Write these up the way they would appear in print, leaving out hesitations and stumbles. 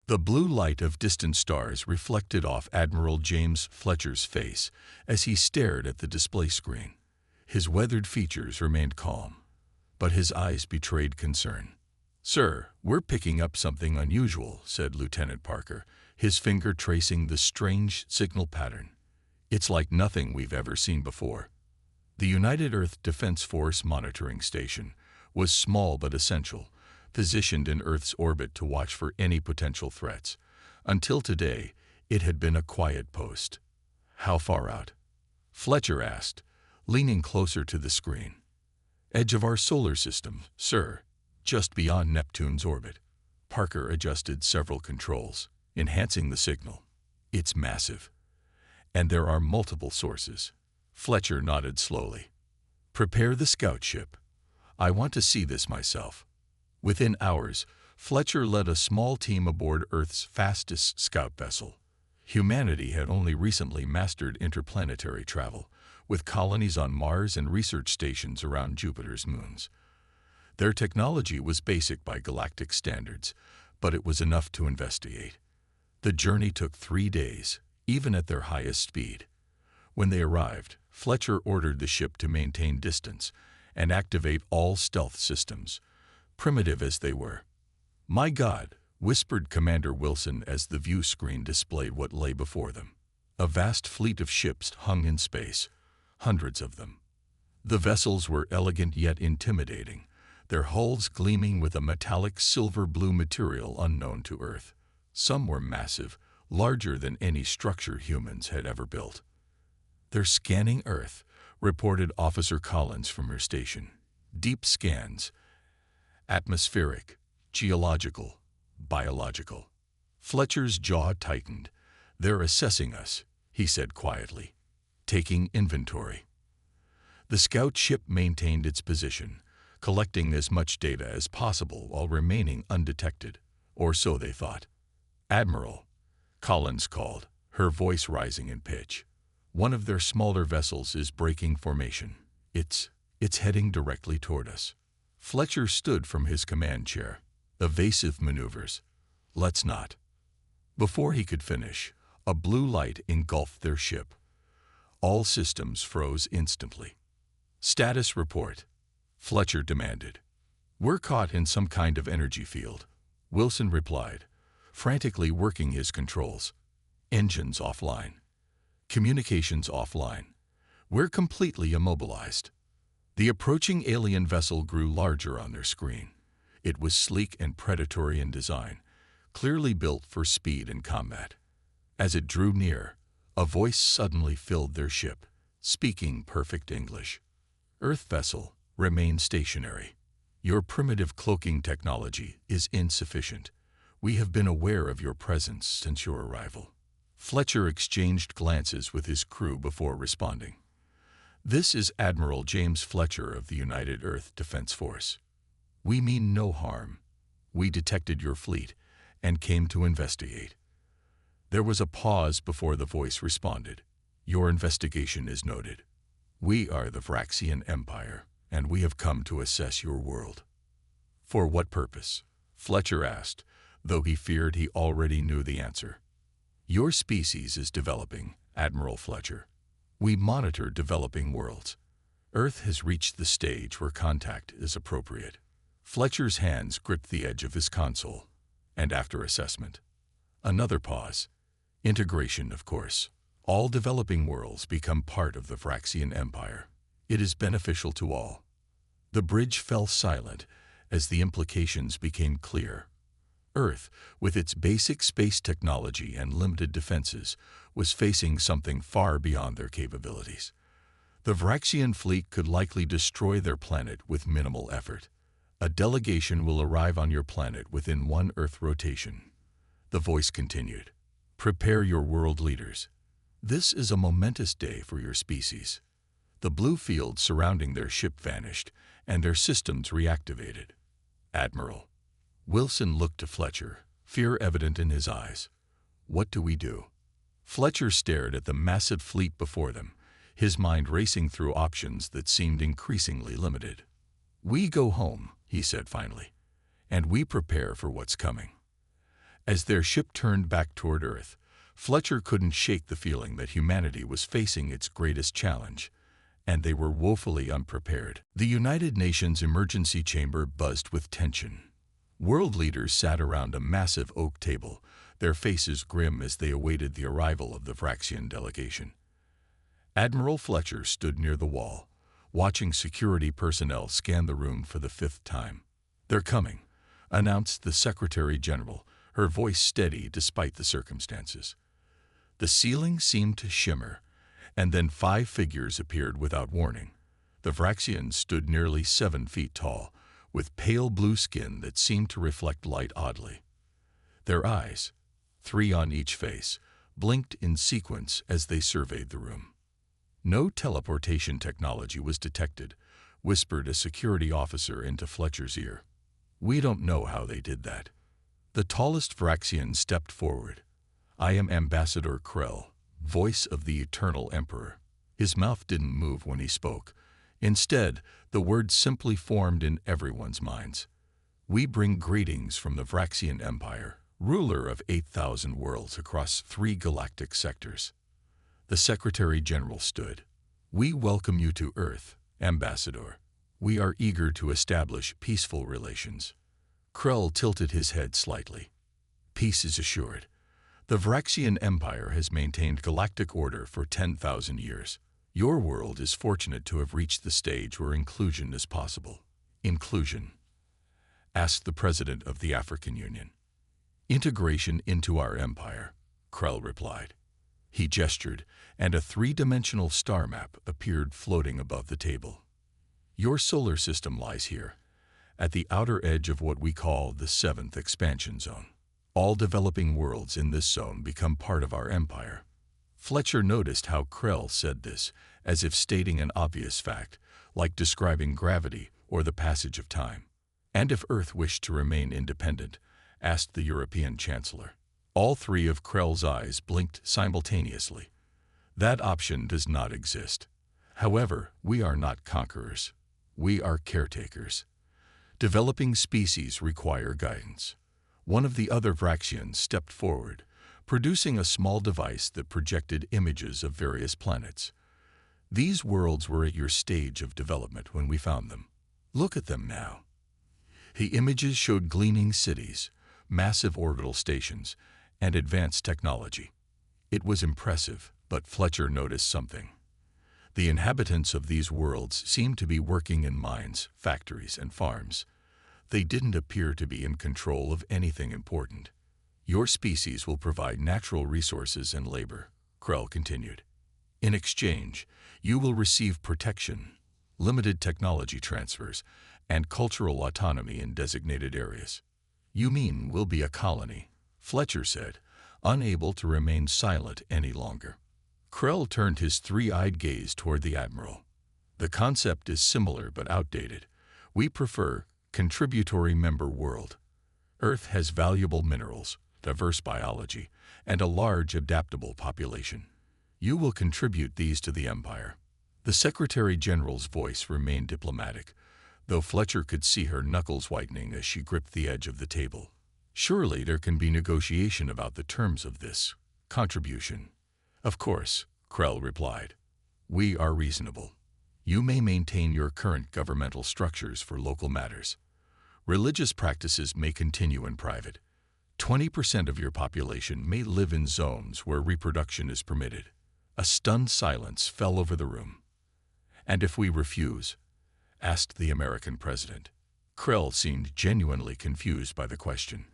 The blue light of distant stars reflected off Admiral James Fletcher's face as he stared at the display screen. His weathered features remained calm, but his eyes betrayed concern. "Sir, we're picking up something unusual," said Lieutenant Parker, his finger tracing the strange signal pattern. "It's like nothing we've ever seen before." The United Earth Defense Force monitoring station was small but essential, positioned in Earth's orbit to watch for any potential threats. Until today, it had been a quiet post. "How far out?" Fletcher asked, leaning closer to the screen. "Edge of our solar system, sir, just beyond Neptune's orbit." Parker adjusted several controls, enhancing the signal. "It's massive. And there are multiple sources." Fletcher nodded slowly. "Prepare the scout ship. I want to see this myself." Within hours, Fletcher led a small team aboard Earth's fastest scout vessel. Humanity had only recently mastered interplanetary travel, with colonies on Mars and research stations around Jupiter's moons. Their technology was basic by galactic standards, but it was enough to investigate. The journey took 3 days, even at their highest speed. When they arrived, Fletcher ordered the ship to maintain distance and activate all stealth systems, primitive as they were. "My God," whispered Commander Wilson as the view screen displayed what lay before them. A vast fleet of ships hung in space, hundreds of them. The vessels were elegant yet intimidating, their hulls gleaming with a metallic silver-blue material unknown to Earth. Some were massive, larger than any structure humans had ever built. "They're scanning Earth," reported Officer Collins from her station. "Deep scans. Atmospheric, geological, biological." Fletcher's jaw tightened. "They're assessing us," he said quietly, "taking inventory." The scout ship maintained its position, collecting as much data as possible while remaining undetected, or so they thought. "Admiral," Collins called, her voice rising in pitch. "One of their smaller vessels is breaking formation. It's heading directly toward us." Fletcher stood from his command chair. "Evasive maneuvers. Let's not." Before he could finish, a blue light engulfed their ship. All systems froze instantly. "Status report," Fletcher demanded. "We're caught in some kind of energy field," Wilson replied, frantically working his controls. "Engines offline. Communications offline. We're completely immobilized." The approaching alien vessel grew larger on their screen. It was sleek and predatory in design, clearly built for speed and combat. As it drew near, a voice suddenly filled their ship, speaking perfect English. "Earth vessel, remain stationary. Your primitive cloaking technology is insufficient. We have been aware of your presence since your arrival." Fletcher exchanged glances with his crew before responding. "This is Admiral James Fletcher of the United Earth Defense Force. We mean no harm. We detected your fleet and came to investigate." There was a pause before the voice responded. "Your investigation is noted. We are the Vraxian Empire, and we have come to assess your world." "For what purpose?" Fletcher asked, though he feared he already knew the answer. "Your species is developing, Admiral Fletcher. We monitor developing worlds. Earth has reached the stage where contact is appropriate." Fletcher's hands gripped the edge of his console. "And after assessment?" Another pause. "Integration, of course. All developing worlds become part of the Vraxian Empire. It is beneficial to all." The bridge fell silent as the implications became clear. Earth, with its basic space technology and limited defenses, was facing something far beyond their capabilities. The Vraxian fleet could likely destroy their planet with minimal effort. "A delegation will arrive on your planet within 1 Earth rotation." The voice continued. "Prepare your world leaders. This is a momentous day for your species." The blue field surrounding their ship vanished, and their systems reactivated. "Admiral." Wilson looked to Fletcher, fear evident in his eyes. "What do we do?" Fletcher stared at the massive fleet before them, his mind racing through options that seemed increasingly limited. "We go home," he said finally, "and we prepare for what's coming." As their ship turned back toward Earth, Fletcher couldn't shake the feeling that humanity was facing its greatest challenge, and they were woefully unprepared. The United Nations Emergency Chamber buzzed with tension. World leaders sat around a massive oak table, their faces grim as they awaited the arrival of the Vraxian delegation. Admiral Fletcher stood near the wall, watching security personnel scan the room for the 5th time. "They're coming," announced the Secretary General, her voice steady despite the circumstances. The ceiling seemed to shimmer, and then 5 figures appeared without warning. The Vraxians stood nearly 7 feet tall, with pale blue skin that seemed to reflect light oddly. Their eyes, 3 on each face, blinked in sequence as they surveyed the room. "No teleportation technology was detected," whispered a security officer into Fletcher's ear. "We don't know how they did that." The tallest Vraxian stepped forward. "I am Ambassador Krell, voice of the Eternal Emperor." His mouth didn't move when he spoke. Instead, the words simply formed in everyone's minds. "We bring greetings from the Vraxian Empire, ruler of 8,000 worlds across 3 galactic sectors." The Secretary General stood. "We welcome you to Earth, Ambassador. We are eager to establish peaceful relations." Krell tilted his head slightly. "Peace is assured. The Vraxian Empire has maintained galactic order for 10,000 years. Your world is fortunate to have reached the stage where inclusion is possible." "Inclusion?" asked the President of the African Union. "Integration into our empire," Krell replied. He gestured, and a 3-dimensional star map appeared floating above the table. "Your solar system lies here, at the outer edge of what we call the 7th expansion zone. All developing worlds in this zone become part of our empire." Fletcher noticed how Krell said this, as if stating an obvious fact, like describing gravity or the passage of time. "And if Earth wished to remain independent?" asked the European Chancellor. All 3 of Krell's eyes blinked simultaneously. "That option does not exist. However, we are not conquerors. We are caretakers. Developing species require guidance." One of the other Vraxians stepped forward, producing a small device that projected images of various planets. "These worlds were at your stage of development when we found them. Look at them now." The images showed gleaming cities, massive orbital stations, and advanced technology. It was impressive, but Fletcher noticed something. The inhabitants of these worlds seemed to be working in mines, factories, and farms. They didn't appear to be in control of anything important. "Your species will provide natural resources and labor," Krell continued. "In exchange, you will receive protection, limited technology transfers, and cultural autonomy in designated areas." "You mean we'll be a colony?" Fletcher said, unable to remain silent any longer. Krell turned his 3-eyed gaze toward the Admiral. "The concept is similar but outdated. We prefer contributory member world. Earth has valuable minerals, diverse biology, and a large adaptable population. You will contribute these to the Empire." The Secretary General's voice remained diplomatic, though Fletcher could see her knuckles whitening as she gripped the edge of the table. "Surely there can be negotiation about the terms of this contribution." "Of course," Krell replied. "We are reasonable. You may maintain your current governmental structures for local matters. Religious practices may continue in private. 20% of your population may live in zones where reproduction is permitted." A stunned silence fell over the room. "And if we refuse?" asked the American president. Krell seemed genuinely confused by the question.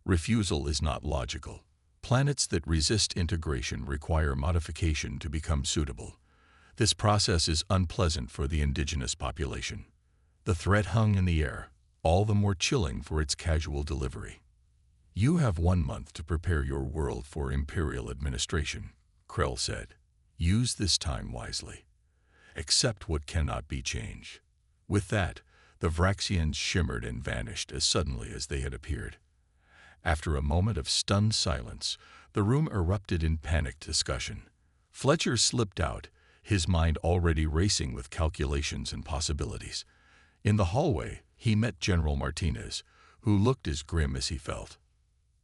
"Refusal is not logical. Planets that resist integration require modification to become suitable. This process is unpleasant for the indigenous population." The threat hung in the air, all the more chilling for its casual delivery. "You have 1 month to prepare your world for imperial administration," Krell said. "Use this time wisely. Accept what cannot be changed." With that, the Vraxians shimmered and vanished as suddenly as they had appeared. After a moment of stunned silence, the room erupted in panicked discussion. Fletcher slipped out, his mind already racing with calculations and possibilities. In the hallway, he met General Martinez, who looked as grim as he felt.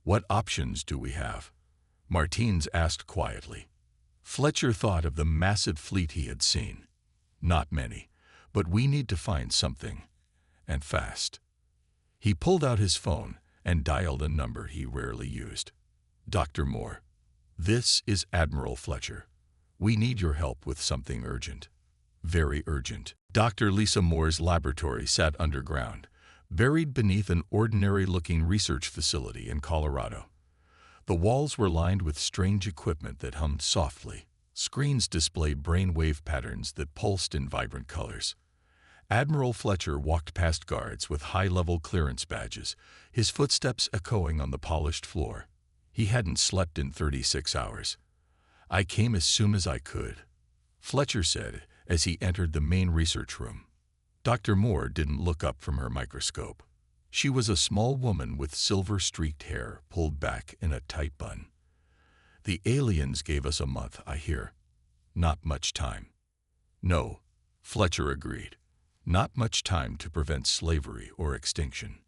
What options do we have? Martins asked quietly. Fletcher thought of the massive fleet he had seen. Not many, but we need to find something, and fast. He pulled out his phone and dialed a number he rarely used. Dr. Moore. This is Admiral Fletcher. We need your help with something urgent. Very urgent. Dr. Lisa Moore's laboratory sat underground, buried beneath an ordinary-looking research facility in Colorado. The walls were lined with strange equipment that hummed softly. Screens displayed brainwave patterns that pulsed in vibrant colors. Admiral Fletcher walked past guards with high-level clearance badges, his footsteps echoing on the polished floor. He hadn't slept in 36 hours. I came as soon as I could, Fletcher said as he entered the main research room. Dr. Moore didn't look up from her microscope. She was a small woman with silver-streaked hair pulled back in a tight bun. The aliens gave us a month, I hear. Not much time. No, Fletcher agreed. Not much time to prevent slavery or extinction.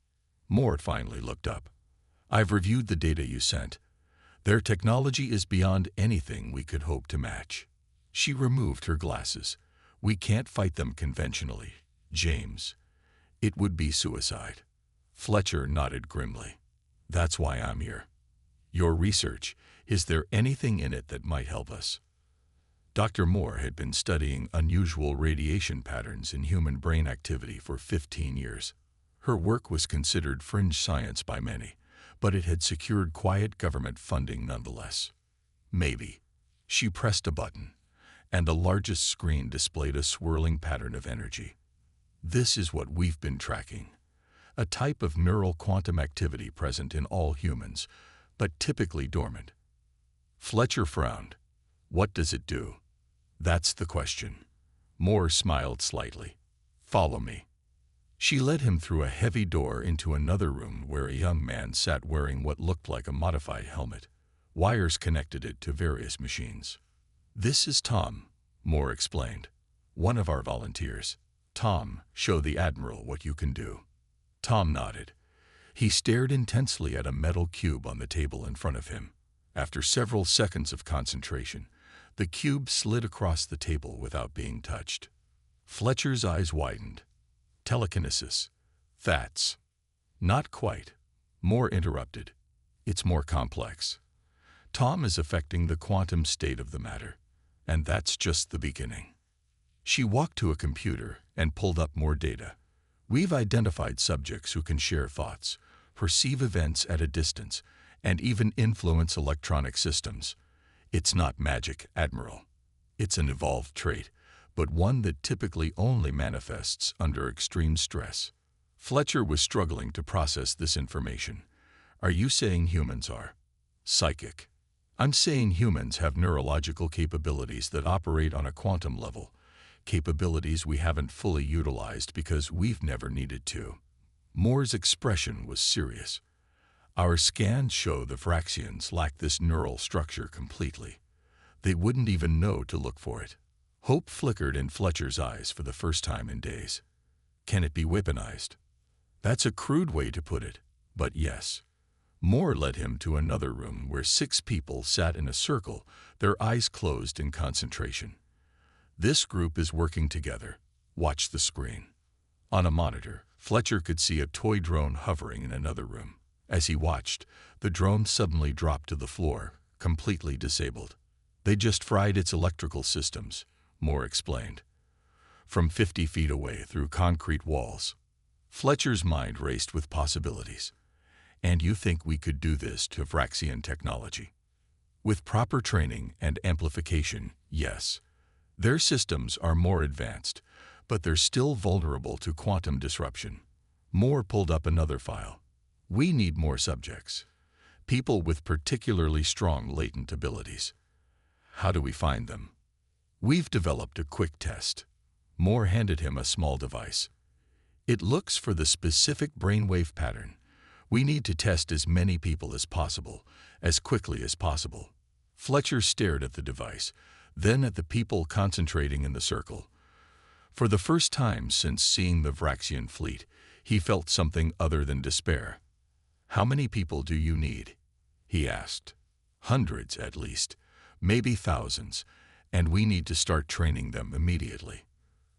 Moore finally looked up. I've reviewed the data you sent. Their technology is beyond anything we could hope to match. She removed her glasses. We can't fight them conventionally, James. It would be suicide. Fletcher nodded grimly. That's why I'm here. Your research, is there anything in it that might help us? Dr. Moore had been studying unusual radiation patterns in human brain activity for 15 years. Her work was considered fringe science by many, but it had secured quiet government funding nonetheless. Maybe. She pressed a button, and the largest screen displayed a swirling pattern of energy. This is what we've been tracking. A type of neural quantum activity present in all humans, but typically dormant. Fletcher frowned. What does it do? That's the question. Moore smiled slightly. Follow me. She led him through a heavy door into another room where a young man sat wearing what looked like a modified helmet. Wires connected it to various machines. This is Tom, Moore explained. One of our volunteers. Tom, show the Admiral what you can do. Tom nodded. He stared intensely at a metal cube on the table in front of him. After several seconds of concentration, the cube slid across the table without being touched. Fletcher's eyes widened. Telekinesis. That's not quite. Moore interrupted. It's more complex. Tom is affecting the quantum state of the matter, and that's just the beginning. She walked to a computer and pulled up more data. We've identified subjects who can share thoughts, perceive events at a distance, and even influence electronic systems. It's not magic, Admiral. It's an evolved trait, but one that typically only manifests under extreme stress. Fletcher was struggling to process this information. Are you saying humans are psychic? I'm saying humans have neurological capabilities that operate on a quantum level, capabilities we haven't fully utilized because we've never needed to. Moore's expression was serious. Our scans show the Vraxians lack this neural structure completely. They wouldn't even know to look for it. Hope flickered in Fletcher's eyes for the first time in days. Can it be weaponized? That's a crude way to put it, but yes. Moore led him to another room where 6 people sat in a circle, their eyes closed in concentration. This group is working together. Watch the screen. On a monitor, Fletcher could see a toy drone hovering in another room. As he watched, the drone suddenly dropped to the floor, completely disabled. They just fried its electrical systems, Moore explained. From 50 feet away through concrete walls. Fletcher's mind raced with possibilities. And you think we could do this to Vraxian technology? With proper training and amplification, yes. Their systems are more advanced, but they're still vulnerable to quantum disruption. Moore pulled up another file. We need more subjects. People with particularly strong latent abilities. How do we find them? We've developed a quick test. Moore handed him a small device. It looks for the specific brainwave pattern. We need to test as many people as possible, as quickly as possible. Fletcher stared at the device, then at the people concentrating in the circle. For the first time since seeing the Vraxian fleet, he felt something other than despair. How many people do you need? he asked. Hundreds, at least, maybe thousands, and we need to start training them immediately.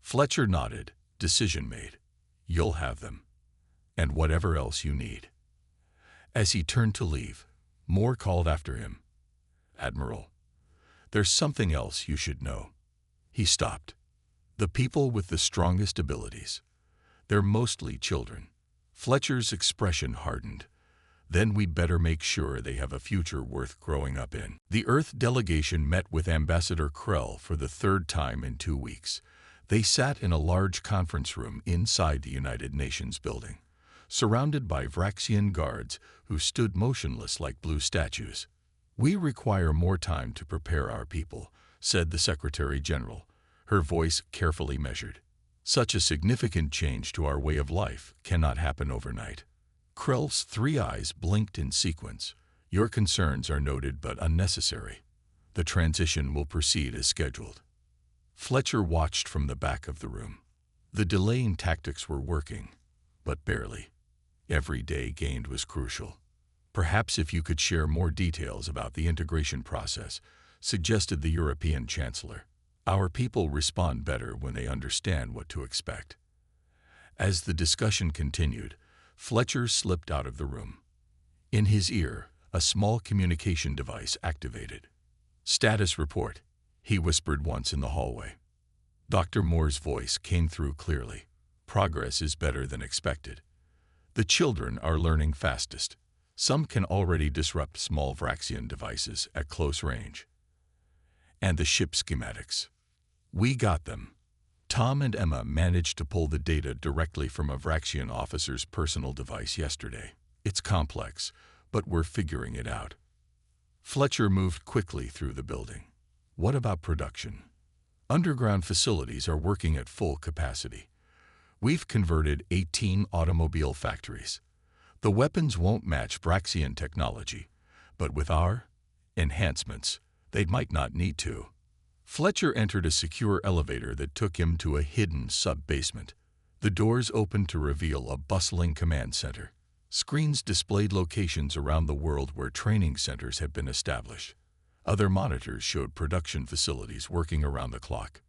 Fletcher nodded. Decision made. You'll have them. And whatever else you need. As he turned to leave, Moore called after him. Admiral, there's something else you should know. He stopped. The people with the strongest abilities. They're mostly children. Fletcher's expression hardened. Then we'd better make sure they have a future worth growing up in. The Earth delegation met with Ambassador Krell for the third time in 2 weeks. They sat in a large conference room inside the United Nations building, surrounded by Vraxian guards who stood motionless like blue statues. We require more time to prepare our people, said the Secretary General, her voice carefully measured. Such a significant change to our way of life cannot happen overnight. Krell's 3 eyes blinked in sequence. Your concerns are noted but unnecessary. The transition will proceed as scheduled. Fletcher watched from the back of the room. The delaying tactics were working, but barely. Every day gained was crucial. Perhaps if you could share more details about the integration process, suggested the European Chancellor. Our people respond better when they understand what to expect. As the discussion continued, Fletcher slipped out of the room. In his ear, a small communication device activated. Status report, he whispered once in the hallway. Dr. Moore's voice came through clearly. Progress is better than expected. The children are learning fastest. Some can already disrupt small Vraxian devices at close range. And the ship schematics. We got them. Tom and Emma managed to pull the data directly from a Vraxian officer's personal device yesterday. It's complex, but we're figuring it out. Fletcher moved quickly through the building. What about production? Underground facilities are working at full capacity. We've converted 18 automobile factories. The weapons won't match Vraxian technology, but with our enhancements, they might not need to. Fletcher entered a secure elevator that took him to a hidden sub-basement. The doors opened to reveal a bustling command center. Screens displayed locations around the world where training centers have been established. Other monitors showed production facilities working around the clock.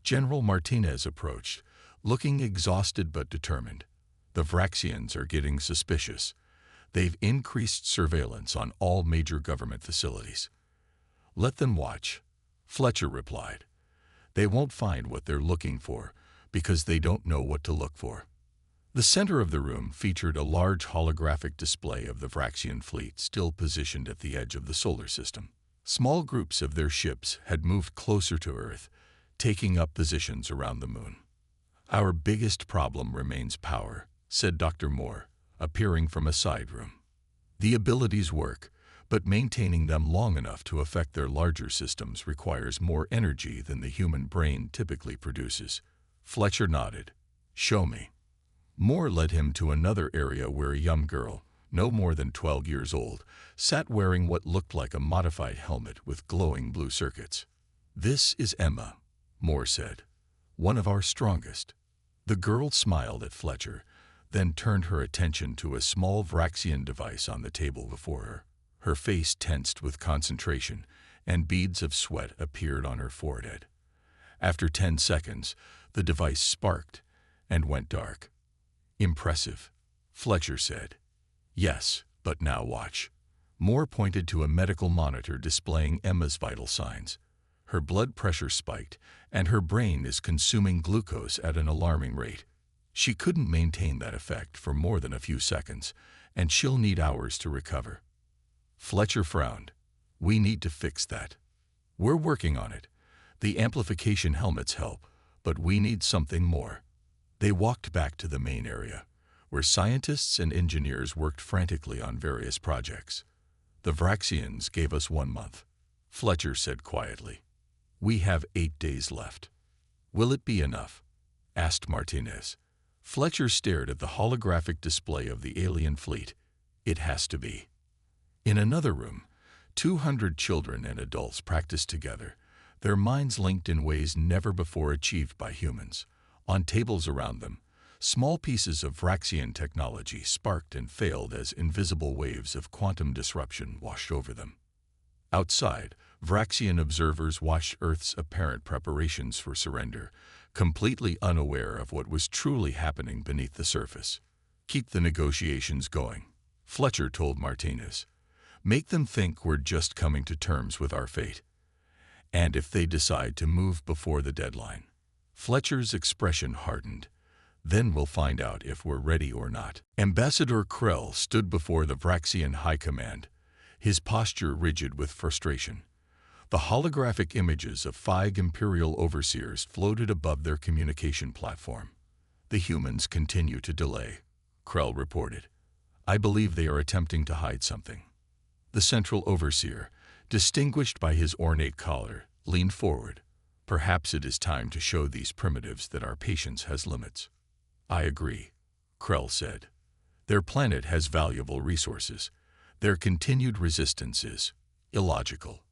General Martinez approached, looking exhausted but determined. The Vraxians are getting suspicious. They've increased surveillance on all major government facilities. Let them watch, Fletcher replied. They won't find what they're looking for because they don't know what to look for. The center of the room featured a large holographic display of the Vraxian fleet still positioned at the edge of the solar system. Small groups of their ships had moved closer to Earth, taking up positions around the moon. Our biggest problem remains power, said Dr. Moore, appearing from a side room. The abilities work, but maintaining them long enough to affect their larger systems requires more energy than the human brain typically produces. Fletcher nodded. Show me. Moore led him to another area where a young girl, no more than 12 years old, sat wearing what looked like a modified helmet with glowing blue circuits. This is Emma, Moore said, one of our strongest. The girl smiled at Fletcher, then turned her attention to a small Vraxian device on the table before her. Her face tensed with concentration, and beads of sweat appeared on her forehead. After 10 seconds, the device sparked and went dark. Impressive, Fletcher said. Yes, but now watch. Moore pointed to a medical monitor displaying Emma's vital signs. Her blood pressure spiked, and her brain is consuming glucose at an alarming rate. She couldn't maintain that effect for more than a few seconds, and she'll need hours to recover. Fletcher frowned. We need to fix that. We're working on it. The amplification helmets help, but we need something more. They walked back to the main area, where scientists and engineers worked frantically on various projects. The Vraxians gave us 1 month, Fletcher said quietly. We have 8 days left. Will it be enough? Asked Martinez. Fletcher stared at the holographic display of the alien fleet. It has to be. In another room, 200 children and adults practiced together, their minds linked in ways never before achieved by humans. On tables around them, Small pieces of Vraxian technology sparked and failed as invisible waves of quantum disruption washed over them. Outside, Vraxian observers watched Earth's apparent preparations for surrender, completely unaware of what was truly happening beneath the surface. "Keep the negotiations going," Fletcher told Martinez. "Make them think we're just coming to terms with our fate. And if they decide to move before the deadline." Fletcher's expression hardened. "Then we'll find out if we're ready or not." Ambassador Krell stood before the Vraxian High Command, his posture rigid with frustration. The holographic images of 5 Imperial overseers floated above their communication platform. "The humans continue to delay," Krell reported. "I believe they are attempting to hide something." The Central Overseer, distinguished by his ornate collar, leaned forward. "Perhaps it is time to show these primitives that our patience has limits." "I agree," Krell said. "Their planet has valuable resources. Their continued resistance is illogical."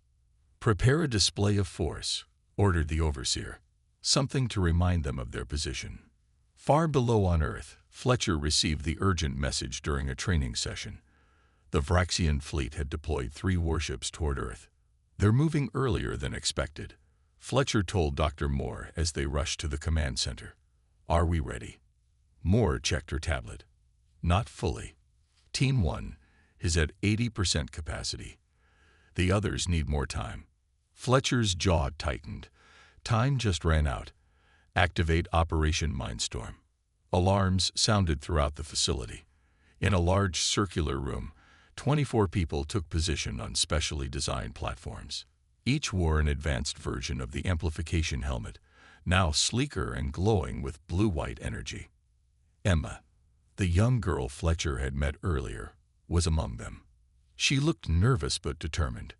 "Prepare a display of force," ordered the Overseer, "something to remind them of their position." Far below on Earth, Fletcher received the urgent message during a training session. The Vraxian fleet had deployed 3 warships toward Earth. "They're moving earlier than expected," Fletcher told Dr. Moore as they rushed to the command center. "Are we ready?" Moore checked her tablet. "Not fully. Team 1 is at 80% capacity. The others need more time." Fletcher's jaw tightened. Time just ran out. "Activate Operation Mindstorm." Alarms sounded throughout the facility. In a large circular room, 24 people took position on specially designed platforms. Each wore an advanced version of the amplification helmet, now sleeker and glowing with blue-white energy. Emma, the young girl Fletcher had met earlier, was among them. She looked nervous but determined.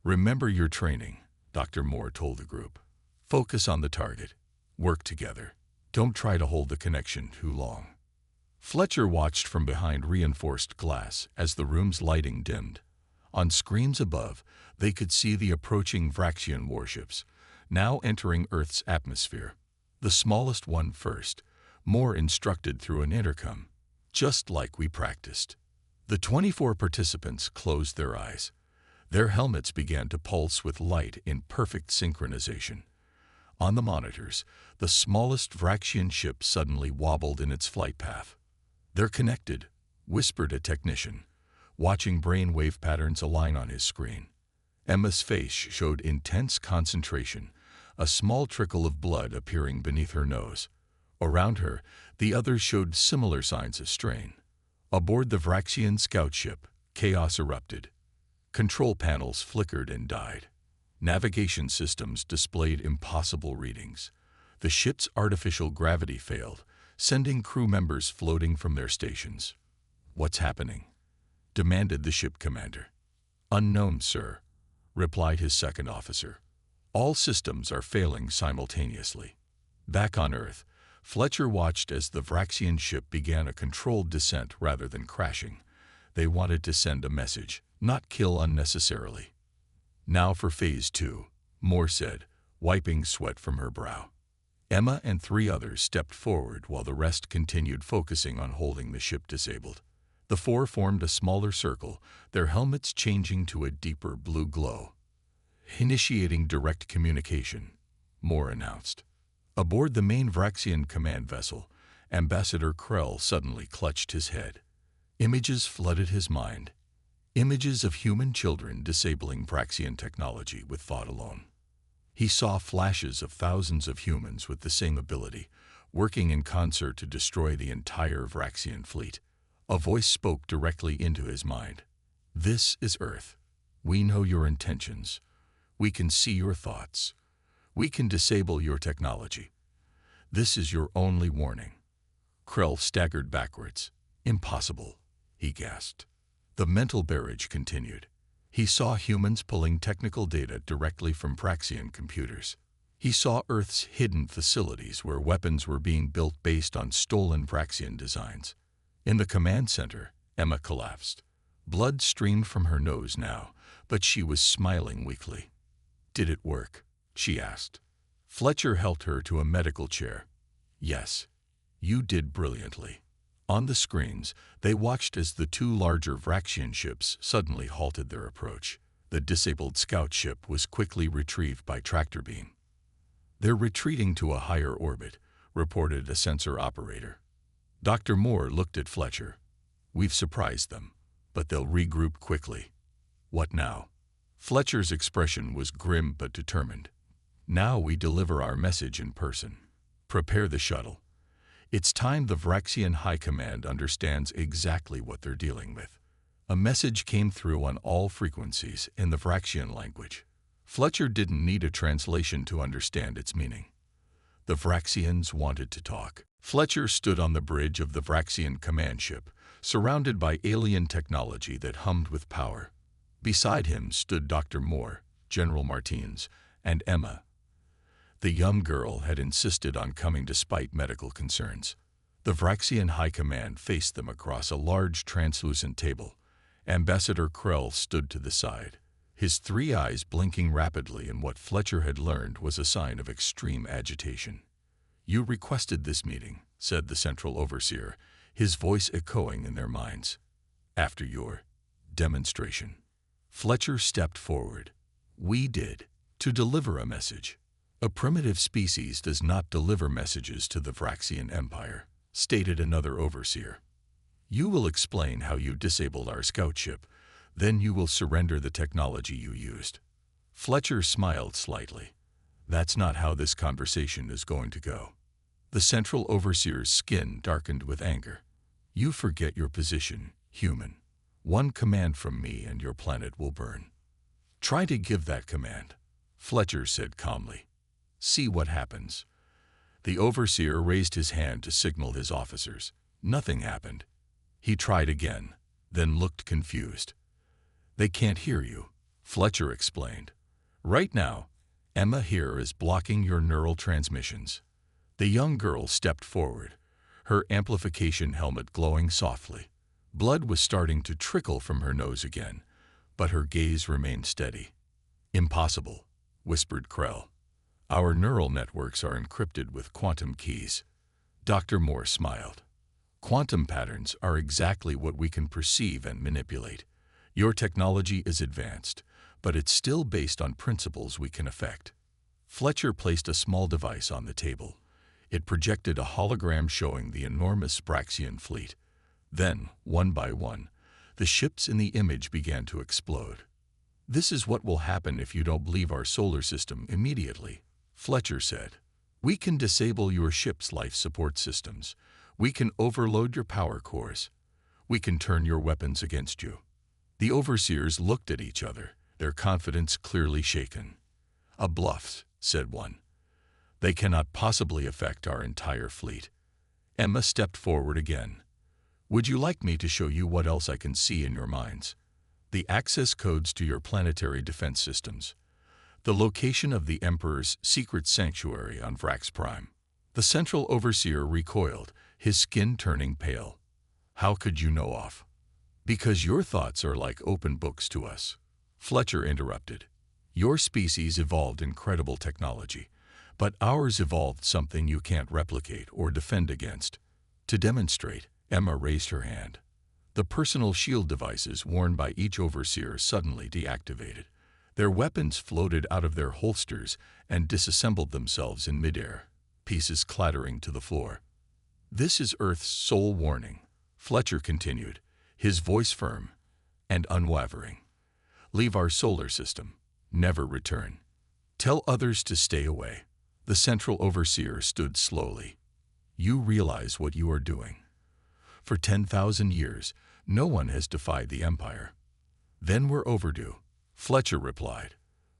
"Remember your training," Dr. Moore told the group. "Focus on the target. Work together. Don't try to hold the connection too long." Fletcher watched from behind reinforced glass as the room's lighting dimmed. On screens above, they could see the approaching Vraxian warships, now entering Earth's atmosphere. "The smallest one first," Moore instructed through an intercom. "Just like we practiced." The 24 participants closed their eyes. Their helmets began to pulse with light in perfect synchronization. On the monitors, the smallest Vraxian ship suddenly wobbled in its flight path. "They're connected," whispered a technician, watching brainwave patterns align on his screen. Emma's face showed intense concentration, a small trickle of blood appearing beneath her nose. Around her, the others showed similar signs of strain. Aboard the Vraxian scout ship, chaos erupted. Control panels flickered and died. Navigation systems displayed impossible readings. The ship's artificial gravity failed, sending crew members floating from their stations. "What's happening?" demanded the ship commander. "Unknown, sir," replied his second officer. "All systems are failing simultaneously." Back on Earth, Fletcher watched as the Vraxian ship began a controlled descent rather than crashing. They wanted to send a message, not kill unnecessarily. "Now for Phase 2, Moore said, wiping sweat from her brow. Emma and 3 others stepped forward while the rest continued focusing on holding the ship disabled. The 4 formed a smaller circle, their helmets changing to a deeper blue glow. "Initiating direct communication," Moore announced. Aboard the main Vraxian command vessel, Ambassador Krell suddenly clutched his head. Images flooded his mind. Images of human children disabling Vraxian technology with thought alone. He saw flashes of thousands of humans with the same ability, working in concert to destroy the entire Vraxian fleet. A voice spoke directly into his mind. "This is Earth. We know your intentions. We can see your thoughts. We can disable your technology. This is your only warning." Krell staggered backwards. "Impossible," he gasped. The mental barrage continued. He saw humans pulling technical data directly from Vraxian computers. He saw Earth's hidden facilities where weapons were being built based on stolen Vraxian designs. In the command center, Emma collapsed. Blood streamed from her nose now, but she was smiling weakly. "Did it work?" she asked. Fletcher helped her to a medical chair. "Yes. You did brilliantly. On the screens, they watched as the two larger Vraxian ships suddenly halted their approach. The disabled scout ship was quickly retrieved by tractor beam. "They're retreating to a higher orbit," reported a sensor operator. Dr. Moore looked at Fletcher. "We've surprised them, but they'll regroup quickly." "What now?" Fletcher's expression was grim but determined. "Now we deliver our message in person. Prepare the shuttle. It's time the Vraxian High Command understands exactly what they're dealing with." A message came through on all frequencies in the Vraxian language. Fletcher didn't need a translation to understand its meaning. The Vraxians wanted to talk. Fletcher stood on the bridge of the Vraxian command ship, surrounded by alien technology that hummed with power. Beside him stood Dr. Moore, General Martins, and Emma. The young girl had insisted on coming despite medical concerns. The Vraxian High Command faced them across a large translucent table. Ambassador Krell stood to the side, his three eyes blinking rapidly in what Fletcher had learned was a sign of extreme agitation. "You requested this meeting," said the Central Overseer, his voice echoing in their minds. "After your demonstration." Fletcher stepped forward. "We did, to deliver a message. A primitive species does not deliver messages to the Vraxian Empire," stated another overseer. "You will explain how you disabled our scout ship, then you will surrender the technology you used." Fletcher smiled slightly. "That's not how this conversation is going to go." The Central Overseer's skin darkened with anger. "You forget your position, human. One command from me and your planet will burn." "Try to give that command," Fletcher said calmly. "See what happens." The Overseer raised his hand to signal his officers. Nothing happened. He tried again, then looked confused. "They can't hear you," Fletcher explained. "Right now, Emma here is blocking your neural transmissions." The young girl stepped forward, her amplification helmet glowing softly. Blood was starting to trickle from her nose again, but her gaze remained steady. "Impossible," whispered Krell. "Our neural networks are encrypted with quantum keys." Dr. Moore smiled. "Quantum patterns are exactly what we can perceive and manipulate. Your technology is advanced, but it's still based on principles we can affect." Fletcher placed a small device on the table. It projected a hologram showing the enormous Vraxian fleet. Then, one by one, the ships in the image began to explode. "This is what will happen if you don't leave our solar system immediately," Fletcher said. "We can disable your ship's life support systems. We can overload your power cores. We can turn your weapons against you." The overseers looked at each other, their confidence clearly shaken. "A bluff," said one. "They cannot possibly affect our entire fleet." Emma stepped forward again. "Would you like me to show you what else I can see in your minds? The access codes to your planetary defense systems. The location of the Emperor's secret sanctuary on Vrax Prime." The Central Overseer recoiled, his skin turning pale. "How could you know off?" "Because your thoughts are like open books to us," Fletcher interrupted. "Your species evolved incredible technology, but ours evolved something you can't replicate or defend against." To demonstrate, Emma raised her hand. The personal shield devices worn by each overseer suddenly deactivated. Their weapons floated out of their holsters and disassembled themselves in midair, pieces clattering to the floor. "This is Earth's sole warning," Fletcher continued, his voice firm and unwavering. "Leave our solar system. Never return. Tell others to stay away." The Central Overseer stood slowly. "You realize what you are doing. For 10,000 years, no one has defied the Empire." "Then we're overdue," Fletcher replied.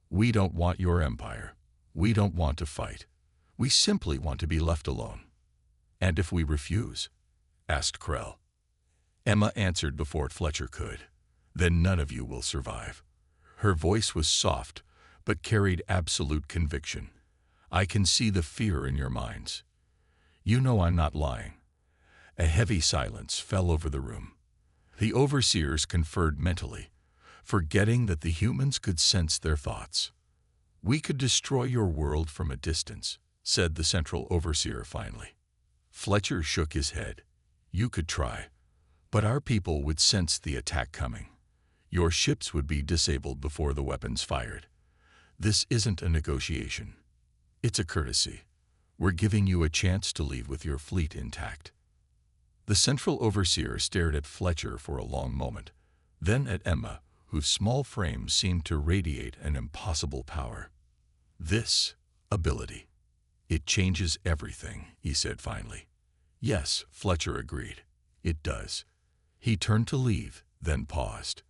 "We don't want your empire. We don't want to fight. We simply want to be left alone." "And if we refuse?" asked Krell. Emma answered before Fletcher could. "Then none of you will survive." Her voice was soft, but carried absolute conviction. "I can see the fear in your minds. You know I'm not lying." A heavy silence fell over the room. The overseers conferred mentally, forgetting that the humans could sense their thoughts. "We could destroy your world from a distance," said the Central Overseer finally. Fletcher shook his head. You could try, but our people would sense the attack coming. Your ships would be disabled before the weapons fired. This isn't a negotiation. It's a courtesy. We're giving you a chance to leave with your fleet intact. The Central Overseer stared at Fletcher for a long moment, then at Emma, whose small frame seemed to radiate an impossible power. This ability. It changes everything, he said finally. Yes, Fletcher agreed. It does. He turned to leave, then paused.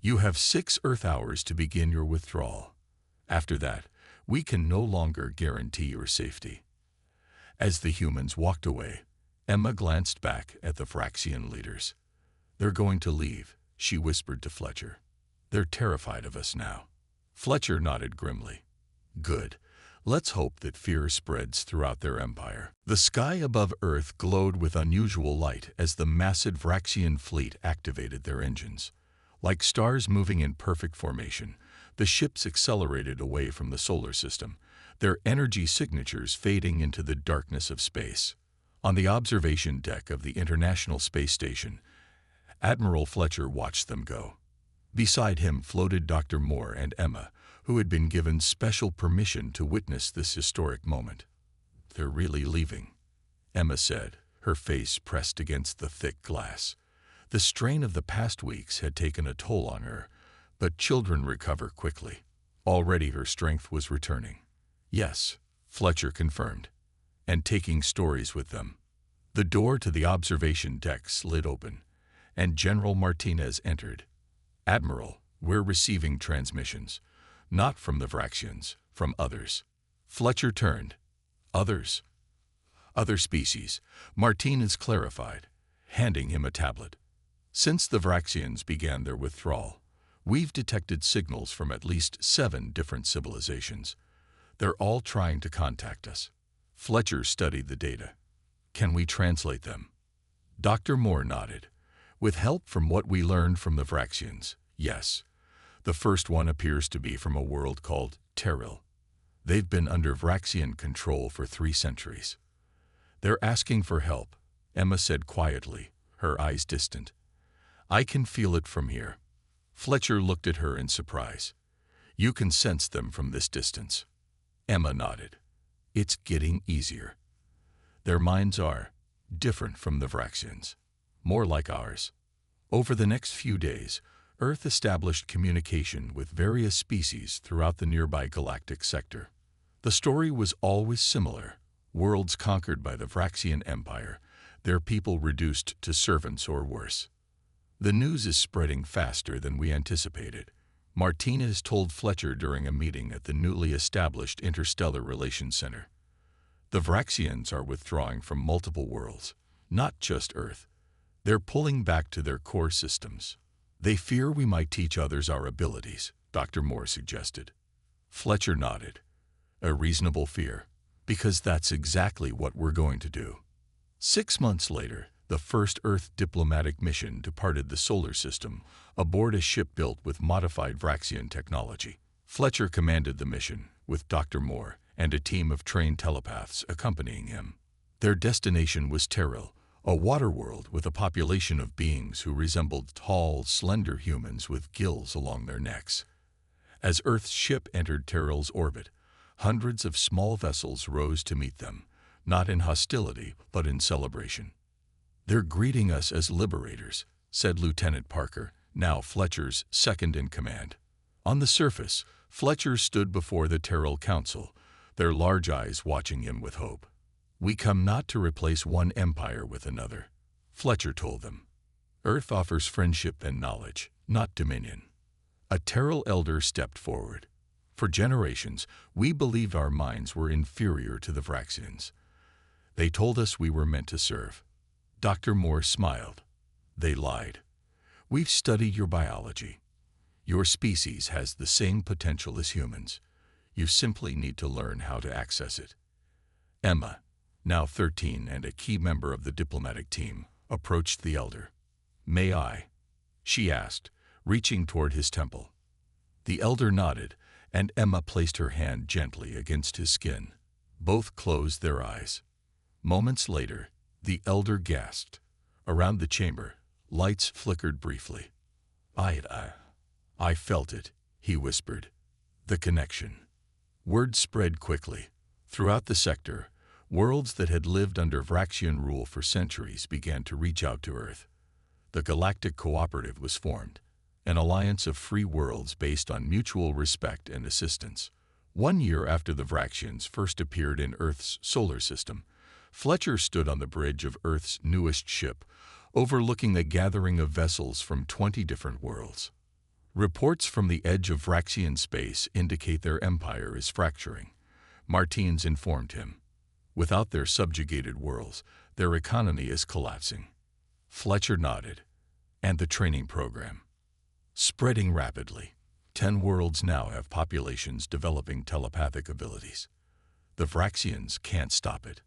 You have 6 Earth hours to begin your withdrawal. After that, we can no longer guarantee your safety. As the humans walked away, Emma glanced back at the Vraxian leaders. They're going to leave, she whispered to Fletcher. They're terrified of us now. Fletcher nodded grimly. Good. Let's hope that fear spreads throughout their empire. The sky above Earth glowed with unusual light as the massive Vraxian fleet activated their engines. Like stars moving in perfect formation, the ships accelerated away from the solar system, their energy signatures fading into the darkness of space. On the observation deck of the International Space Station, Admiral Fletcher watched them go. Beside him floated Dr. Moore and Emma, who had been given special permission to witness this historic moment. They're really leaving, Emma said, her face pressed against the thick glass. The strain of the past weeks had taken a toll on her, but children recover quickly. Already her strength was returning. Yes, Fletcher confirmed, and taking stories with them. The door to the observation deck slid open, and General Martinez entered. Admiral, we're receiving transmissions. Not from the Vraxians, from others. Fletcher turned. Others? Other species, Martinez clarified, handing him a tablet. Since the Vraxians began their withdrawal, we've detected signals from at least 7 different civilizations. They're all trying to contact us. Fletcher studied the data. Can we translate them? Dr. Moore nodded. With help from what we learned from the Vraxians, yes. The first one appears to be from a world called Terrell. They've been under Vraxian control for 3 centuries. They're asking for help, Emma said quietly, her eyes distant. I can feel it from here. Fletcher looked at her in surprise. You can sense them from this distance. Emma nodded. It's getting easier. Their minds are different from the Vraxians, more like ours. Over the next few days, Earth established communication with various species throughout the nearby galactic sector. The story was always similar. Worlds conquered by the Vraxian Empire, their people reduced to servants or worse. The news is spreading faster than we anticipated, Martinez told Fletcher during a meeting at the newly established Interstellar Relations Center. The Vraxians are withdrawing from multiple worlds, not just Earth. They're pulling back to their core systems. They fear we might teach others our abilities, Dr. Moore suggested. Fletcher nodded. A reasonable fear, because that's exactly what we're going to do. 6 months later, the first Earth diplomatic mission departed the solar system aboard a ship built with modified Vraxian technology. Fletcher commanded the mission, with Dr. Moore and a team of trained telepaths accompanying him. Their destination was Terrell, a water world with a population of beings who resembled tall, slender humans with gills along their necks. As Earth's ship entered Terrell's orbit, hundreds of small vessels rose to meet them, not in hostility, but in celebration. They're greeting us as liberators, said Lieutenant Parker, now Fletcher's second-in-command. On the surface, Fletcher stood before the Terrell Council, their large eyes watching him with hope. We come not to replace one empire with another, Fletcher told them. Earth offers friendship and knowledge, not dominion. A Terrell elder stepped forward. For generations, we believed our minds were inferior to the Vraxians. They told us we were meant to serve. Dr. Moore smiled. They lied. We've studied your biology. Your species has the same potential as humans. You simply need to learn how to access it. Emma, now 13 and a key member of the diplomatic team, approached the elder. May I? She asked, reaching toward his temple. The elder nodded, and Emma placed her hand gently against his skin. Both closed their eyes. Moments later, the elder gasped. Around the chamber, lights flickered briefly. I felt it, he whispered. The connection. Word spread quickly. Throughout the sector, worlds that had lived under Vraxian rule for centuries began to reach out to Earth. The Galactic Cooperative was formed, an alliance of free worlds based on mutual respect and assistance. 1 year after the Vraxians first appeared in Earth's solar system, Fletcher stood on the bridge of Earth's newest ship, overlooking a gathering of vessels from 20 different worlds. Reports from the edge of Vraxian space indicate their empire is fracturing. Martins informed him. Without their subjugated worlds, their economy is collapsing. Fletcher nodded. And the training program? Spreading rapidly. 10 worlds now have populations developing telepathic abilities. The Vraxians can't stop it.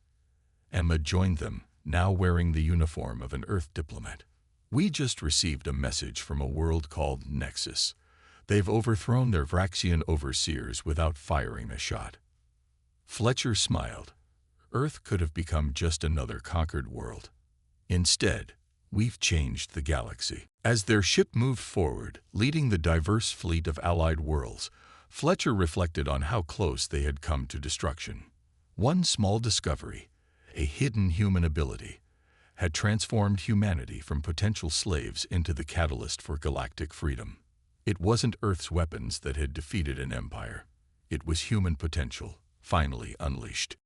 Emma joined them, now wearing the uniform of an Earth diplomat. We just received a message from a world called Nexus. They've overthrown their Vraxian overseers without firing a shot. Fletcher smiled. Earth could have become just another conquered world. Instead, we've changed the galaxy. As their ship moved forward, leading the diverse fleet of allied worlds, Fletcher reflected on how close they had come to destruction. One small discovery, a hidden human ability, had transformed humanity from potential slaves into the catalyst for galactic freedom. It wasn't Earth's weapons that had defeated an empire. It was human potential, finally unleashed.